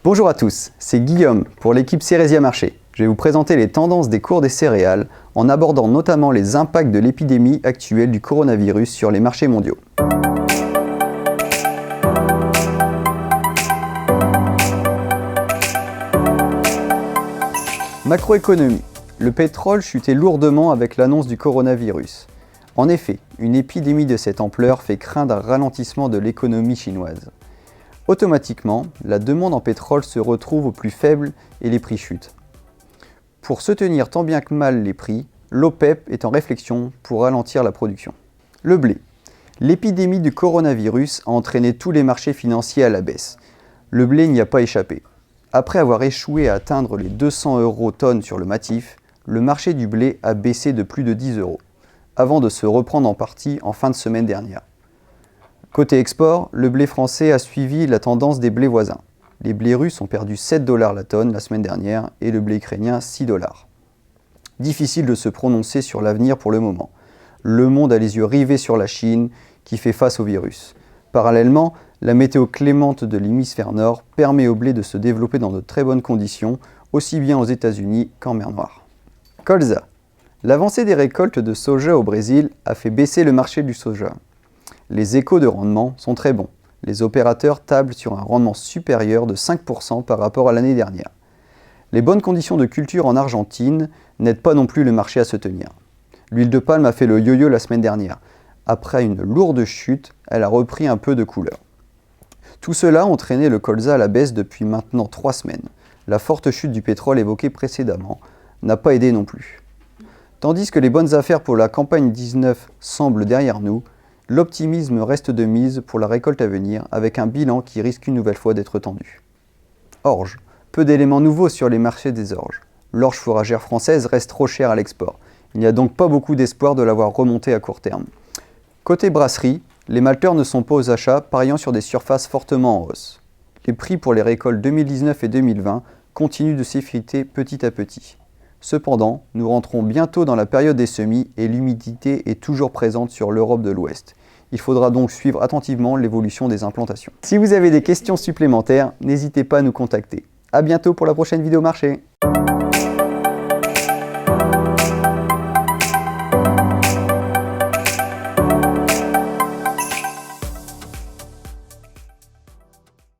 Bonjour à tous, c'est Guillaume pour l'équipe Cérésia Marché. Je vais vous présenter les tendances des cours des céréales en abordant notamment les impacts de l'épidémie actuelle du coronavirus sur les marchés mondiaux. Macroéconomie. Le pétrole chutait lourdement avec l'annonce du coronavirus. En effet, une épidémie de cette ampleur fait craindre un ralentissement de l'économie chinoise. Automatiquement, la demande en pétrole se retrouve au plus faible et les prix chutent. Pour soutenir tant bien que mal les prix, l'OPEP est en réflexion pour ralentir la production. Le blé. L'épidémie du coronavirus a entraîné tous les marchés financiers à la baisse. Le blé n'y a pas échappé. Après avoir échoué à atteindre les 200 € tonnes sur le matif, le marché du blé a baissé de plus de 10 €, avant de se reprendre en partie en fin de semaine dernière. Côté export, le blé français a suivi la tendance des blés voisins. Les blés russes ont perdu 7 $ la tonne la semaine dernière et le blé ukrainien 6 $. Difficile de se prononcer sur l'avenir pour le moment. Le monde a les yeux rivés sur la Chine qui fait face au virus. Parallèlement, la météo clémente de l'hémisphère nord permet au blé de se développer dans de très bonnes conditions, aussi bien aux États-Unis qu'en mer Noire. Colza. L'avancée des récoltes de soja au Brésil a fait baisser le marché du soja. Les échos de rendement sont très bons. Les opérateurs tablent sur un rendement supérieur de 5% par rapport à l'année dernière. Les bonnes conditions de culture en Argentine n'aident pas non plus le marché à se tenir. L'huile de palme a fait le yo-yo la semaine dernière. Après une lourde chute, elle a repris un peu de couleur. Tout cela a entraîné le colza à la baisse depuis maintenant 3 semaines. La forte chute du pétrole évoquée précédemment n'a pas aidé non plus. Tandis que les bonnes affaires pour la campagne 19 semblent derrière nous, l'optimisme reste de mise pour la récolte à venir avec un bilan qui risque une nouvelle fois d'être tendu. Orge. Peu d'éléments nouveaux sur les marchés des orges. L'orge fourragère française reste trop chère à l'export. Il n'y a donc pas beaucoup d'espoir de l'avoir remontée à court terme. Côté brasserie, les malteurs ne sont pas aux achats, pariant sur des surfaces fortement en hausse. Les prix pour les récoltes 2019 et 2020 continuent de s'effriter petit à petit. Cependant, nous rentrons bientôt dans la période des semis et l'humidité est toujours présente sur l'Europe de l'Ouest. Il faudra donc suivre attentivement l'évolution des implantations. Si vous avez des questions supplémentaires, n'hésitez pas à nous contacter. À bientôt pour la prochaine vidéo marché.